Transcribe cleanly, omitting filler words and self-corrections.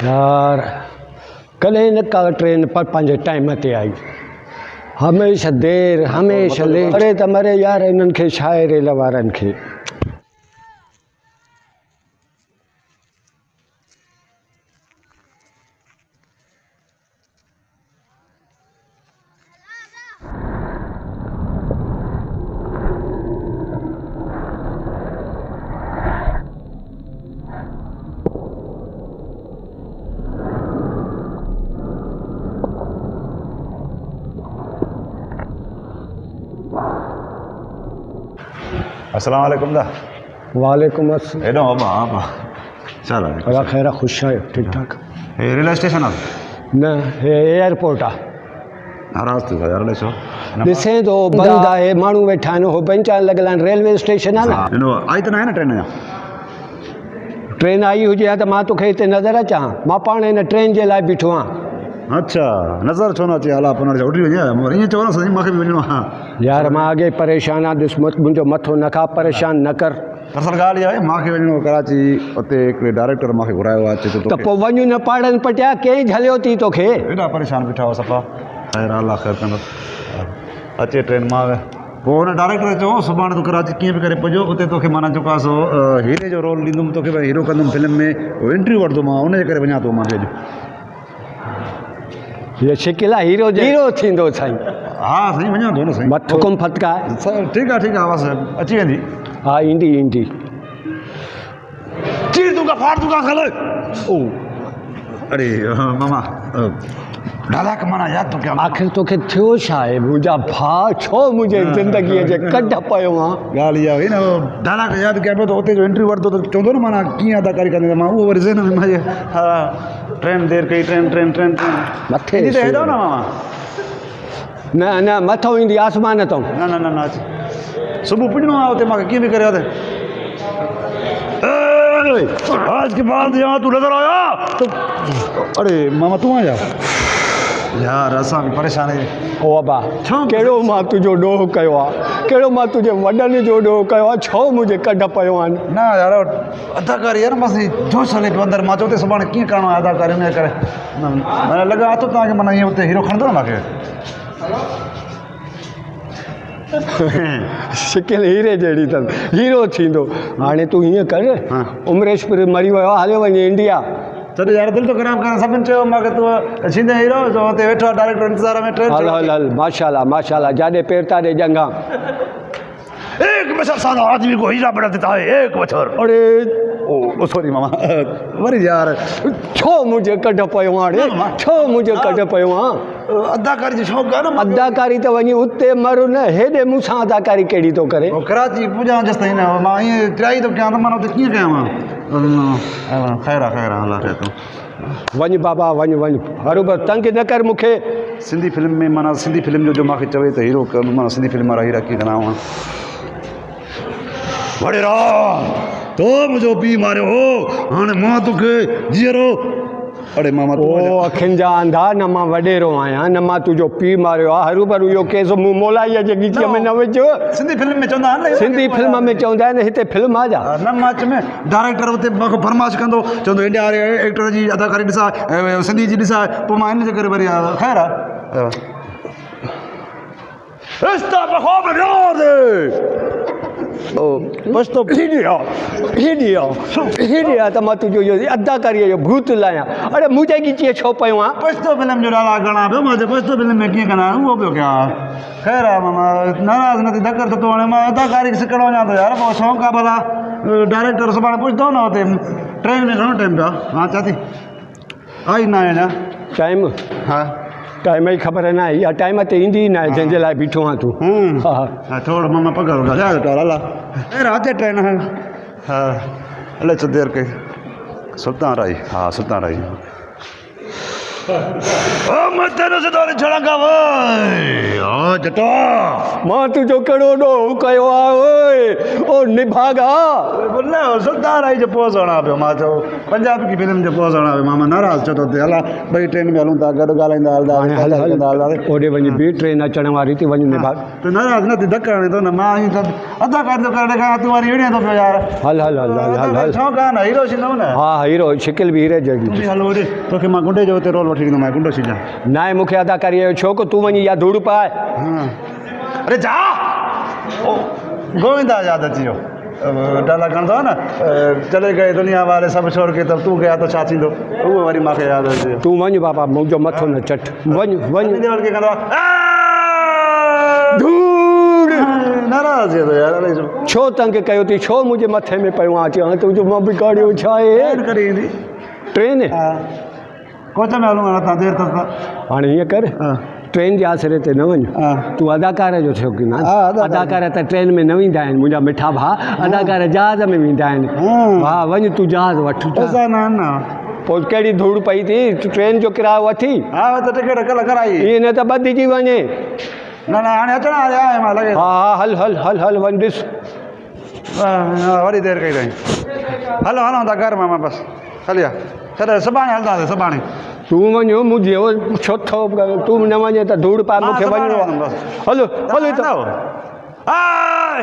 यार कल न का ट्रेन पर पंहिंजे टाइम ते आई हमेशा देर हमेशा लेट अरे त मरे यार इन्हनि खे छा आहे रेल वारनि खे अस्सलाम वालेकुम दा वालेकुम अस्सलाम एडो बाबा आपा चलो अला खैर खुश आहियो ठीक ठाक ए रेलवे स्टेशन आ न हे एयरपोर्ट आहे नाराज थी यार ले छो ॾिसे थो बंदि आहे माण्हू वेठा आहिनि हो बेंच लॻल आहिनि रेलवे स्टेशन आहे न नो आई त न आहे न ट्रेन या ट्रेन आई हुजे हा त मां तोखे हिते नज़र अचां मां पाण हिन ट्रेन जे लाइ बीठो आहियां अच्छा नज़र छो न अचे अला अपन उठी वञे ईअं चवण साईं मूंखे बि वञिणो आहे यार मां अॻे परेशान आहियां ॾिस मुंहिंजो मथो न खा परेशान न कर दरअसल ॻाल्हि इहा आहे मूंखे वञिणो कराची उते हिकिड़े डायरेक्टर मूंखे घुरायो आहे अचे त पोइ वञू न पाड़नि पटिया कंहिं झलियो थी तोखे एॾा परेशान बीठा हुआ सफ़ा ख़ैर अलाह ख़ैर कंदो अचे ट्रेन मां पोइ हुन डायरेक्टर चयो सुभाणे तूं कराची कीअं बि करे पुॼो उते तोखे माना जेको आहे सो हीरे जो रोल ॾींदुमि तोखे भई हीरो कंदुमि फिल्म में इंटरव्यू वठंदोमांव उनजे करे वञा थो मां अॼु ये शिकिल आहे हीरो थींदो साईं हा साईं वञा थो न साईं मथो हुकुम फटका ठीकु आहे बसि अची वेंदी हा ईंदी ईंदी चीर दूंगा फाड़ दूंगा खल ओ अरे मामा ढालाक माना यादि तो क्या आख़िर तोखे थियो छा आहे मुंहिंजा भाउ छो मुंहिंजे ज़िंदगीअ जे कढ पियो आहे ॻाल्हि इहा हुई न ढालाक यादि कयां पियो त उते जो इंटरव्यू वठंदो त चवंदो न माना कीअं अदाकारी कंदे मां उहो वरी ज़हन में मुंहिंजे हा ट्रेन देरि कई ट्रेन मथे ईंदी त हेॾो न मामा न न मथो ईंदी आसमान तां न न न न अचे सुबुह पुॼणो आहे उते मूंखे कीअं बि करे आज के बाद यहाँ तू नजर आया तो अरे मामा तू आया यार असां बि परेशान आहियूं ओ बाबा कहिड़ो मां तुंहिंजो ॾोह कयो आहे कहिड़ो मां तुंहिंजे वॾनि जो ॾोह कयो आहे छो मुंहिंजे कढ पियो आहिनि न यार अदाकारी यार बसि जोश हले पियो अंदरि मां चयो त सुभाणे कीअं करिणो आहे अदाकारी हुनजे करे माना लॻा थो तव्हांखे माना ईअं उते हीरो खणंदो न मूंखे शिकिल हीरे जहिड़ी अथसि हीरो थींदो हाणे तूं हीअं कर उमरेशपुर मरी वियो आहे हलियो वञे इंडिया तॾहिं यार दिलि थो ख़राबु करे सभिनि चयो मूंखे तूं छींदे हीरो जो हुते वेठो आहे डायरेक्टर इंतज़ार में ट्रेन हल हल हल माशाल्लाह माशाल्लाह जाॾे पेर ताॾे जंगा एक बछर सारा आदमी को हीरा बना देता है एक बछर अरे ओ सॉरी मामा वरी यार छो मुंहिंजे कढ पियो हाणे छो मुंहिंजे कढ पियो आहे अदाकारी जो शौक़ु आहे न अदाकारी त वञी उते मर न हेॾे मूंसां अदाकारी कहिड़ी थो करे कराची पुॼां जेसि ताईं न मां ईअं ट्राई थो कयां त माना उते कीअं कयां मां ख़ैर आहे अलाह खे तूं वञ बाबा वञ हरू बसि तंग न कर मूंखे सिंधी फिल्म में माना सिंधी फिल्म जो मूंखे चवे त हीरो माना सिंधी फिल्म वारा हीरा कीअं कंदा हुआ बड़े राम तो मुंहिंजो पीउ मारियो हो हाणे मां तोखे जीअरो अड़े मामा ओ अखियुनि जा अंधा न मां वॾेरो आहियां न मां तुंहिंजो पीउ मारियो आहे हरू भरू इहो केस मूं मोलाई जे गीचीअ में न विझ सिंधी फिल्म में चवंदा आहिनि सिंधी फिल्म में चवंदा आहिनि हिते फिल्म आहे छा न मां में डायरेक्टर उते मूंखे फरमाइश कंदो चवंदो इंडिया वारे एक्टर जी अदाकारी ॾिसां सिंधी जी ॾिसां पोइ मां हिन जे करे वरी ख़ैर आहे बसि तो हीडिया त मां तुंहिंजो इहो अदाकारीअ जो भूत लाहियां अड़े मुंहिंजे गीचीअ छो पियो आहे पछतो फिल्म जो ॾाढा घणा पियो मां पछतो फिल्म में कीअं कंदा उहो पियो कयां ख़ैर आहे मां नाराज़ न थी धकर थो हाणे मां अदाकारी सिखणु वञा थो यार पोइ शौक़ु आहे भला डायरेक्टर सुभाणे पुछंदो न हुते ट्रेन में घणो टाइम पियो आहे हा चाची आई न आहे अञा टाइम हा टाइम जी ख़बर न आहे इहा टाइम ते ईंदी ई न आहे जंहिंजे लाइ बीठो आहे तूं हा थोरो मामा पघार अला राति ट्रेन हा हले छो देरि कई सुल्तान राई हा सुल्तान राई मां तुंहिंजो कहिड़ो ॾोह कयो आहे ओ निभागा अदार आई जो पोज़ हणा पियो मां चयो पंजाबी की फिल्म जो पोज़ हणा पियो मां नाराज़ छो थो थिए हला ॿई ट्रेन में हलूं था गॾु ॻाल्हाईंदा हाणे हल हल ओॾे वञी ॿी ट्रेन अचण वारी थी वञ निभा त नाराज़ न थी धक हणे थो न मां ईअं त अदा कर थो करे ॾेखारियां तूं वरी विड़े थो पियो यार हल हल हल हल हल हल शौक़ु आहे न हीरो थींदव न हा हीरो शिकिल बि हीरे जहिड़ी तूं बि हलो होॾे तोखे मां गुंडे जो हुते रोल वठी ॾींदोमांइ गुंडो छॾियां न आहे मूंखे अदाकारी जो शौक़ु तूं वञी या धूड़ पाए हाँ अरे जा ओ गोविंदा याद अची वियो डाला खणंदो आहे न चले गए दुनिया वारे सभु छोड़ के तब तूं गया त छा थींदो उहो वरी मूंखे यादि अची वियो तूं वञ बाबा मुंहिंजो मथो न चट वञ वञ देवल खे कंदो धूड़ नाराज़ थी वेंदो यार अलाए छो छो तंग कयो थी छो मुंहिंजे मथे में पियो आहे अची तुंहिंजो मां बिगाड़ियो छा आहे ऐड करे ईंदी ट्रेन हा कोच में हलूं हाणे तव्हां देरि तक हाणे हीअं कर हा ट्रेन जे आसिरे ते न वञ हा तूं अदाकार जो शौक़ीन हा, आहे अदाकार। अदाकार त ट्रेन में न वेंदा आहिनि मुंहिंजा मिठा भाउ अदाकार जहाज़ में वेंदा आहिनि हा हा वञ तूं जहाज़ वठ पैसा न आहिनि न पोइ कहिड़ी धूड़ पई थी ट्रेन जो किरायो वठी हा त टिकट कल्ह कराई इहे न त ॿधिजी वञे न हाणे अचण वारा आहे मां लॻे हा हा हल हल हल हल वञ ॾिस वरी देरि कई अथई हलो हलूं था घर मां बसि हलिया छॾ सुभाणे हलंदासीं सुभाणे तूं वञो मुंहिंजो छो थो तूं न वञे त धूड़ पाए मूंखे सुभाणे वञिणो वञूं आहे बसि। हलो हलो त हाय